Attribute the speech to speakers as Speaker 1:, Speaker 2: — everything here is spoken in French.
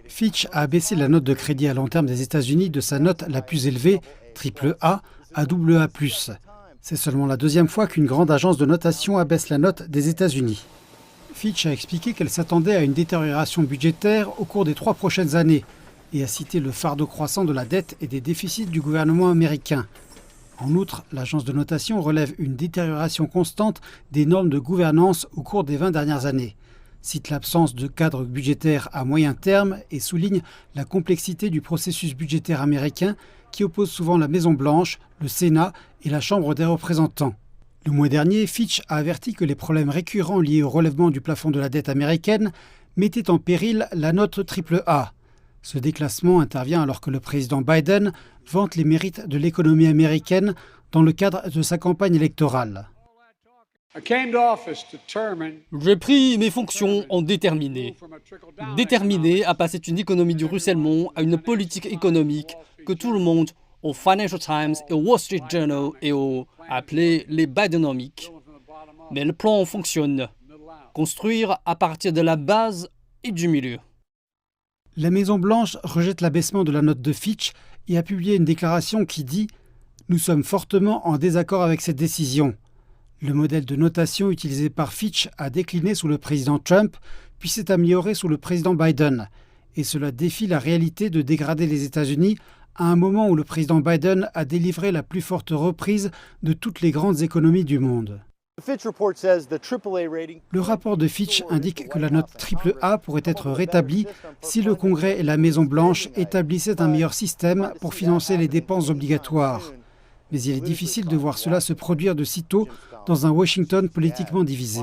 Speaker 1: Fitch a abaissé la note de crédit à long terme des États-Unis de sa note la plus élevée, AAA, à AA+. C'est seulement la deuxième fois qu'une grande agence de notation abaisse la note des États-Unis. Fitch a expliqué qu'elle s'attendait à une détérioration budgétaire au cours des 3 prochaines années et a cité le fardeau croissant de la dette et des déficits du gouvernement américain. En outre, l'agence de notation relève une détérioration constante des normes de gouvernance au cours des 20 dernières années, cite l'absence de cadre budgétaire à moyen terme et souligne la complexité du processus budgétaire américain qui oppose souvent la Maison-Blanche, le Sénat et la Chambre des représentants. Le mois dernier, Fitch a averti que les problèmes récurrents liés au relèvement du plafond de la dette américaine mettaient en péril la note AAA. Ce déclassement intervient alors que le président Biden vante les mérites de l'économie américaine dans le cadre de sa campagne électorale.
Speaker 2: J'ai pris mes fonctions en déterminé. Déterminé à passer d'une économie du ruissellement à une politique économique que tout le monde, au Financial Times et au Wall Street Journal et au appelé les Bidenomiques. Mais le plan fonctionne. Construire à partir de la base et du milieu.
Speaker 1: La Maison-Blanche rejette l'abaissement de la note de Fitch et a publié une déclaration qui dit « Nous sommes fortement en désaccord avec cette décision ». Le modèle de notation utilisé par Fitch a décliné sous le président Trump, puis s'est amélioré sous le président Biden. Et cela défie la réalité de dégrader les États-Unis à un moment où le président Biden a délivré la plus forte reprise de toutes les grandes économies du monde. Le rapport de Fitch indique que la note AAA pourrait être rétablie si le Congrès et la Maison-Blanche établissaient un meilleur système pour financer les dépenses obligatoires. Mais il est difficile de voir cela se produire de sitôt dans un Washington politiquement divisé.